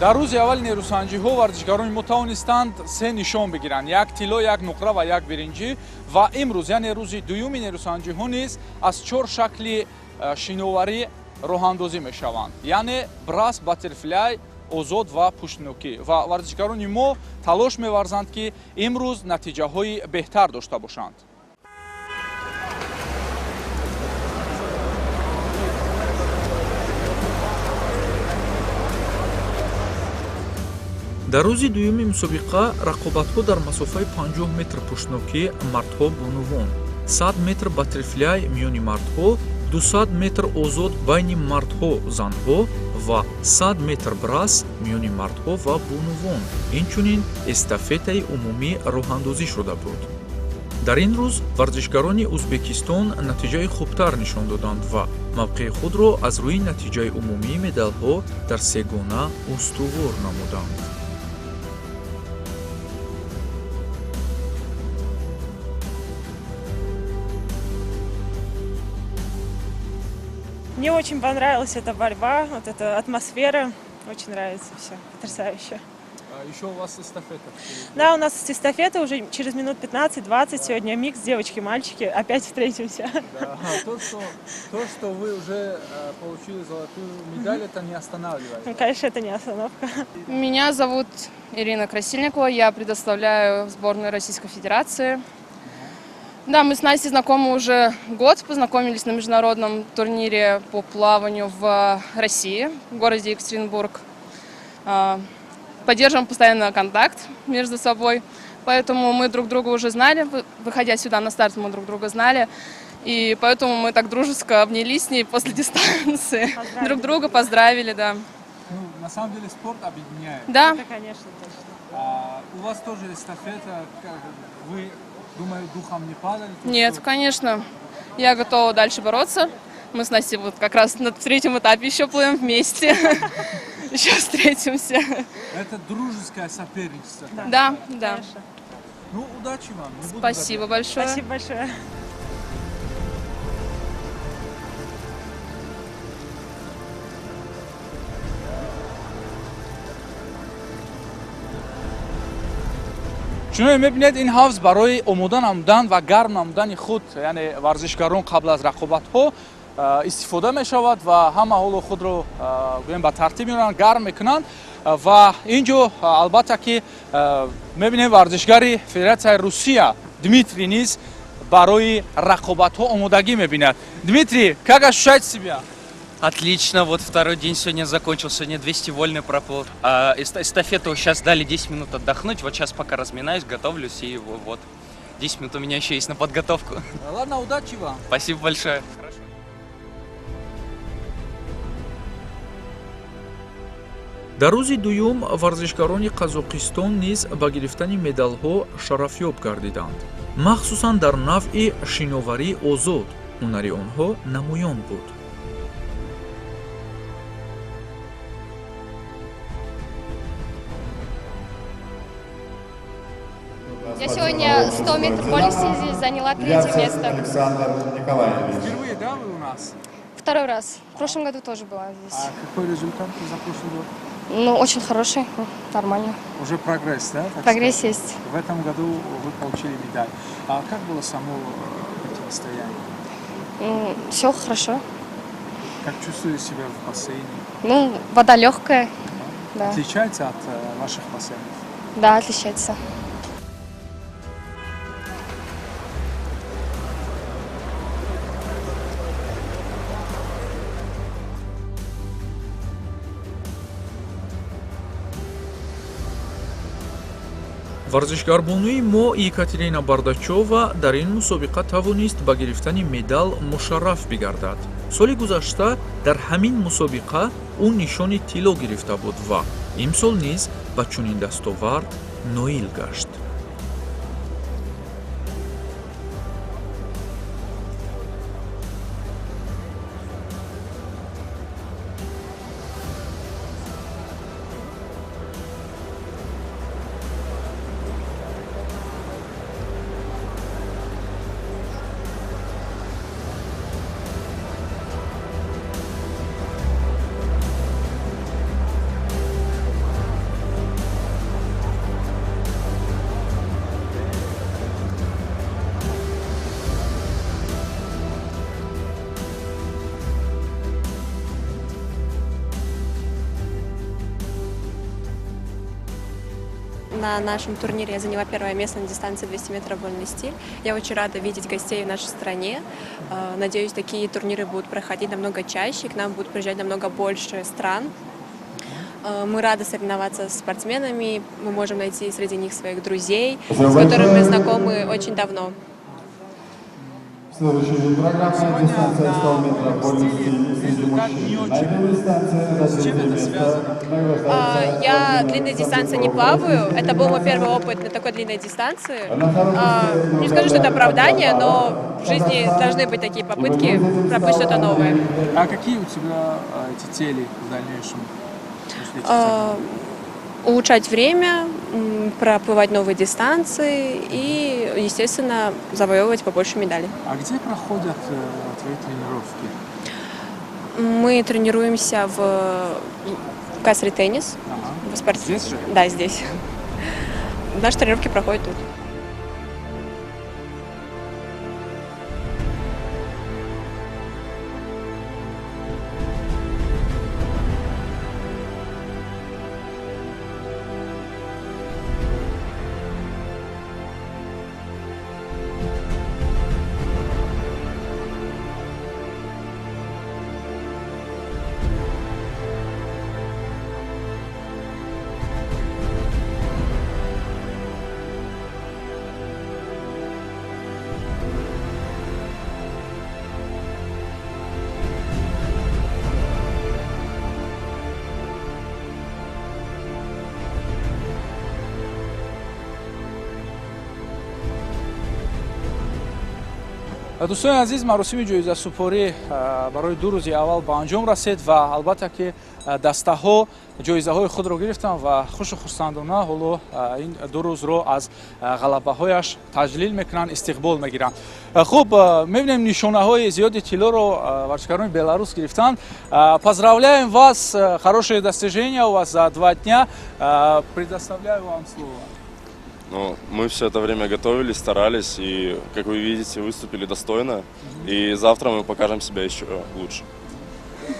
дар рӯзи аввали нерӯсанҷиҳо варзишгарони мо тавонистанд се нишон бигиранд: як тилло, як нуқра ва як биринҷӣ. Ва имрӯз, яъне рӯзи дуюми нерӯсанҷиҳо низ аз 4 шакли шиноварӣ роҳандозӣ мешаванд, яъне брас, баттерфляй, озод ва пуштнокӣ. Ва варзишгарони мо талош меварзанд, ки имрӯз натиҷаҳои беҳтар дошта бошанд. дар рӯзи дуюми мусобиқа рақобатҳо дар масофаи 50 метр пуштнокӣ мардҳо бонувон, 100 метр баттерфляй миёни мардҳо, 200 метр озод байни мардҳо занҳо ва 100 метр брас миёни мардҳо ва бонувон. Инчунин эстафетаи умумӣ роҳандозӣ шуда буд. дар ин рӯз варзишгарони Узбекистон натиҷаи хубтар нишон доданд ва мавқеи худро аз рӯи натиҷаи умумии медалҳо дар сегона устувор намуданд. Мне очень понравилась эта борьба, вот эта атмосфера. Очень нравится все, потрясающе. Еще у вас эстафета? Да, у нас эстафета уже через минут 15-20 сегодня. Микс, девочки, мальчики. Опять встретимся. Да. То, что вы уже получили золотую медаль, это не останавливает? Ну, конечно, это не остановка. Меня зовут Ирина Красильникова, я предоставляю сборную Российской Федерации. Да, мы с Настей знакомы уже год, познакомились на международном турнире по плаванию в России, в городе Екатеринбург. Поддерживаем постоянно контакт между собой, поэтому мы друг друга уже знали, выходя сюда на старт, мы друг друга знали, и поэтому мы так дружеско обнялись с ней после дистанции, друг друга поздравили, да. Ну, на самом деле спорт объединяет. Да. Это, конечно, точно. У вас тоже эстафета, вы, думаю, духом не падали? Нет, конечно, я готова дальше бороться. Мы с Настей вот как раз на третьем этапе еще плывем вместе. Еще встретимся. Это дружеское соперничество. Да, да. Конечно. Ну, удачи вам. Спасибо большое. Спасибо большое. чунон мебинед, ин ҳавз барои омода намудан ва гарм намудани худ, яъне варзишгарон қабл аз рақобатҳо истифода мешавад ва ҳама ҳоло худро гӯем ба тартиб меоранд, гарм мекунанд. ва инҷо албатта ки мебинем варзишгари Федератсияи Русия Дмитрий низ барои рақобатҳо омодагӣ мебинад. Дмитрий, как ощущаете себя? Отлично, вот второй день сегодня закончился, сегодня 200 вольный проплыл. Эстафету сейчас дали 10 минут отдохнуть, вот сейчас пока разминаюсь, готовлюсь, и вот 10 минут у меня еще есть на подготовку. Ладно, удачи вам. Спасибо большое. дар рӯзи дуюм варзишгарони Қазоқистон низ ба гирифтани медалҳо шарафёб гардиданд. махсусан дар навъи шиноварии озод ҳунари онҳо намоён буд. Я сегодня 100 метров вольности заняла 3-е место. Впервые, да, вы у нас? Второй раз. В прошлом году тоже была здесь. А какой результат за прошлый год? Ну, очень хороший, нормально. Уже прогресс, да? Прогресс есть. В этом году вы получили медаль. А как было само противостояние? Все хорошо. Как чувствуете себя в бассейне? Ну, вода легкая. Да. Отличается от ваших бассейнов? Да, отличается. варзишгарбонуи мо Екатерина Бардачова дар ин мусобиқа тавонист ба гирифтани медал мушарраф бигардад. соли гузашта дар ҳамин мусобиқа ӯ нишони тилло гирифта буд ва имсол низ ба чунин дастовард ноил гашт. на нашем турнире я заняла первое место на дистанции 200 метров вольный стиль. Я очень рада видеть гостей в нашей стране. Надеюсь, такие турниры будут проходить намного чаще, к нам будут приезжать намного больше стран. Мы рады соревноваться с спортсменами, мы можем найти среди них своих друзей, с которыми мы знакомы очень давно. Следующая программа дистанция 100 метров вольный стиль среди мужчин. На этой дистанции за третье место награждается... Я длинной дистанции не плаваю. Это был мой первый опыт на такой длинной дистанции. Не скажу, что это оправдание, но в жизни должны быть такие попытки пробыть что-то новое. А какие у тебя эти цели в дальнейшем? Улучшать время, проплывать новые дистанции и, естественно, завоевывать побольше медалей. А где проходят твои тренировки? Мы тренируемся в Касри теннис. В спорт... Здесь же? Да, здесь. Наши тренировки проходят тут. дӯстони азиз, маросими ҷоизасупорӣ барои 2 рӯзи аввал ба анҷом расед ва албатта ки дастаҳо ҷоизаҳои худро гирифтанд ва хушу хурсандона ҳоло ин 2 рӯзро аз ғалабаҳояш таҷлил мекунанд, истиқбол мегиранд. Хуб, мебинем нишонаҳои зиёди тиллоро варзишгарони беларус гирифтанд. Поздравляем вас, хорошие достижения у вас за 2 дня. Предоставляю вам слово. Ну, мы все это время готовились, старались, и, как вы видите, выступили достойно. И завтра мы покажем себя еще лучше.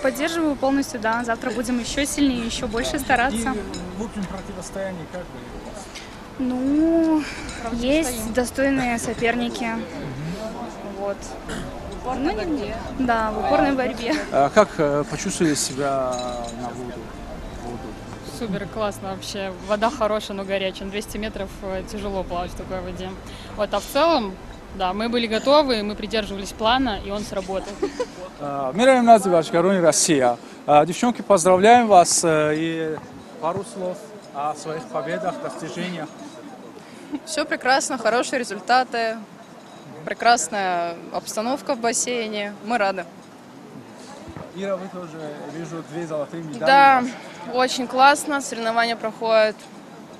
Поддерживаю полностью, да. Завтра будем еще сильнее, еще больше стараться. В общем противостоянии как бы у вас? Ну, есть достойные соперники. Вот. Ну, да, в упорной борьбе. Как почувствовали себя на воду? Супер, классно вообще. Вода хорошая, но горячая. 200 метров тяжело плавать в такой воде. Вот, а в целом, да, мы были готовы, мы придерживались плана, и он сработал. Мира Имнадзе, варзишгарони Россия. Девчонки, поздравляем вас и пару слов о своих победах, достижениях. Все прекрасно, хорошие результаты, прекрасная обстановка в бассейне. Мы рады. Ира, вы тоже, вижу, 2 золотые медали. Да, очень классно, соревнования проходят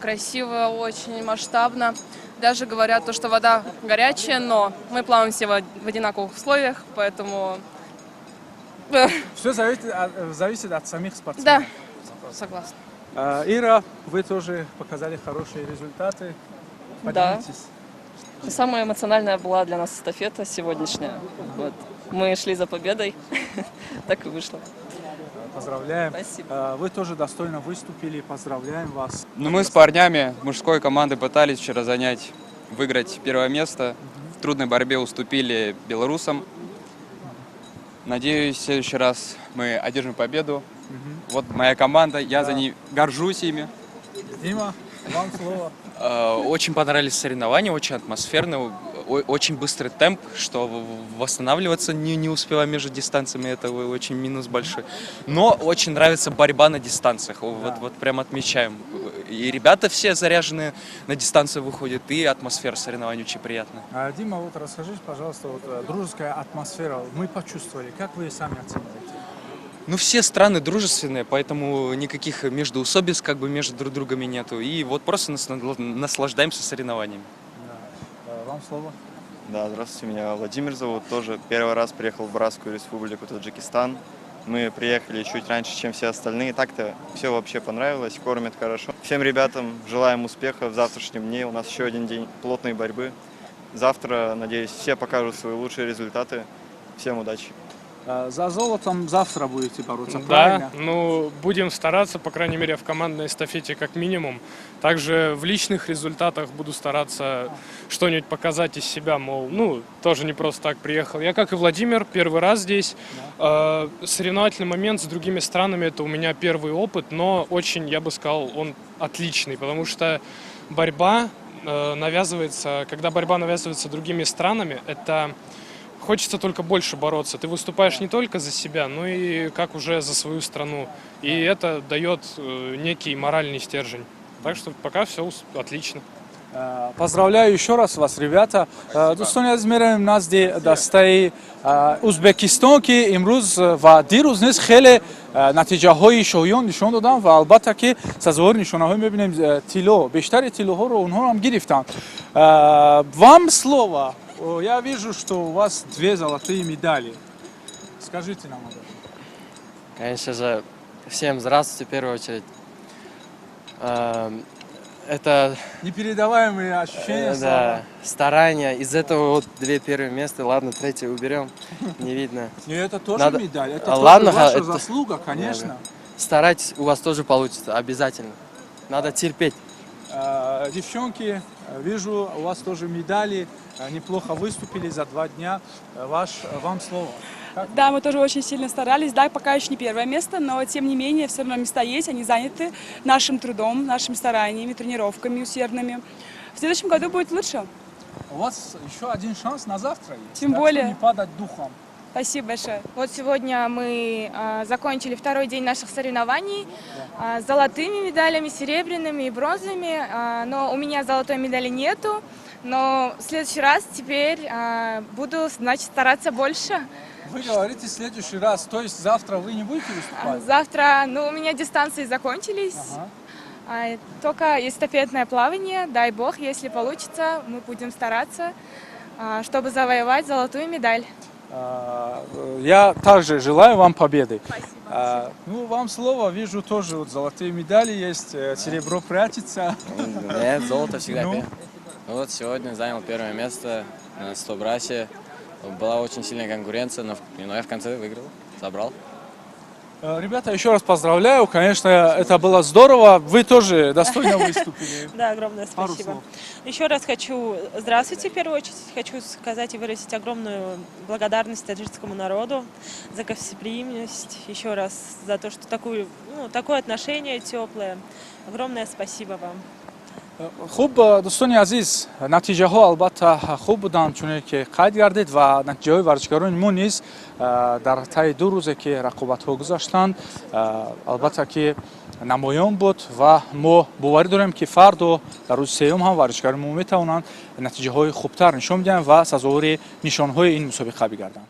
красиво, очень масштабно. Даже говорят, что вода горячая, но мы плаваем все в одинаковых условиях, поэтому... Все зависит от самих спортсменов. Да, согласна. Ира, вы тоже показали хорошие результаты. Поделитесь. Да. Самая эмоциональная была для нас эстафета сегодняшняя. Вот. Мы шли за победой, так и вышло. Поздравляем. Спасибо. Вы тоже достойно выступили, поздравляем вас. Ну, мы с парнями мужской команды пытались вчера выиграть 1 место. В трудной борьбе уступили белорусам. Надеюсь, в следующий раз мы одержим победу. Вот моя команда, я за ней горжусь ими. Дима, вам слово. Очень понравились соревнования, очень атмосферно, очень быстрый темп, что восстанавливаться не успеваем между дистанциями, это очень минус большой. Но очень нравится борьба на дистанциях, вот прям отмечаем. И ребята все заряженные на дистанцию выходят, и атмосфера соревнований очень приятная. Дима, вот расскажите, пожалуйста, вот, дружеская атмосфера, мы почувствовали, как вы сами оцениваете? Ну, все страны дружественные, поэтому никаких междоусобиц как бы между друг другами нету. И вот просто наслаждаемся соревнованиями. Да. Вам слово. Да, здравствуйте, меня Владимир зовут. Тоже первый раз приехал в Братскую Республику Таджикистан. Мы приехали чуть раньше, чем все остальные. Так-то все вообще понравилось, кормят хорошо. Всем ребятам желаем успеха в завтрашнем дне. У нас еще один день плотной борьбы. Завтра, надеюсь, все покажут свои лучшие результаты. Всем удачи. За золотом завтра будете бороться, Да, правильно? ну, будем стараться, по крайней мере, в командной эстафете как минимум. Также в личных результатах буду стараться что-нибудь показать из себя, мол, ну, тоже не просто так приехал. Я, как и Владимир, первый раз здесь. Соревновательный момент с другими странами – это у меня первый опыт, но очень, я бы сказал, он отличный, потому что борьба навязывается, когда борьба навязывается другими странами, это... Хочется только больше бороться. Ты выступаешь не только за себя, но и как уже за свою страну. И это дает некий моральный стержень. Так что пока все отлично. Поздравляю еще раз вас, ребята. Достойно аз меравем назди дастаи Узбекистон ки имрӯз ва дирӯз низ хеле натиҷаҳои шоҳиён нишон доданд ва албатта ки сазовори нишонаҳое мебинем тилло, бештари тиллоҳоро онҳо ҳам гирифтанд. Вам слово. Я вижу, что у вас 2 золотые медали. Скажите нам об этом. Конечно же, всем здравствуйте в первую очередь. Это... Непередаваемые ощущения. Да, старания. Из этого вот 2 первые места, ладно, 3 уберем, не видно. Но это тоже медаль, это ладно, тоже ваша это... заслуга, конечно. Да. Старайтесь, у вас тоже получится, обязательно. Надо терпеть. Девчонки, вижу, у вас тоже медали, неплохо выступили за 2 дня. Вам слово. Да, мы тоже очень сильно старались. Да, пока еще не первое место, но тем не менее все равно места есть. Они заняты нашим трудом, нашими стараниями, тренировками усердными. В следующем году будет лучше. У вас еще один шанс на завтра есть. Тем более. Не падать духом. Спасибо большое. Вот сегодня мы закончили 2-й день наших соревнований с золотыми медалями, серебряными и бронзовыми. Но у меня золотой медали нету. Но в следующий раз теперь буду, значит, стараться больше. Вы говорите в следующий раз, то есть завтра вы не будете выступать? Завтра, ну, у меня дистанции закончились. Только эстафетное плавание, дай бог, если получится, мы будем стараться, чтобы завоевать золотую медаль. Я также желаю вам победы. Спасибо. Ну, вам слово, вижу тоже вот золотые медали есть, серебро прячется. Нет, золото всегда первое. Вот сегодня занял 1-е место на 100-брасье. Была очень сильная конкуренция, но я в конце выиграл, забрал. Ребята, еще раз поздравляю. Конечно, это было здорово. Вы тоже достойно выступили. Да, огромное спасибо. Еще раз хочу, здравствуйте, в первую очередь, хочу сказать и выразить огромную благодарность таджикскому народу за гостеприимность. Еще раз за то, что такое отношение теплое. Огромное спасибо вам. хуб дӯстони азиз, натиҷаҳо албатта хуб буданд, чуне ки қайд гардид ва натиҷаҳои варзишгарони мо низ дар таи 2 рӯзе ки рақобатҳо гузаштанд албатта ки намоён буд ва мо боварӣ дорем ки фардо дар рӯзи сеюм ҳам варзишгарони мо метавонанд натиҷаҳои хубтар нишон бидиҳанд ва сазовори нишонҳои ин мусобиқа бигарданд.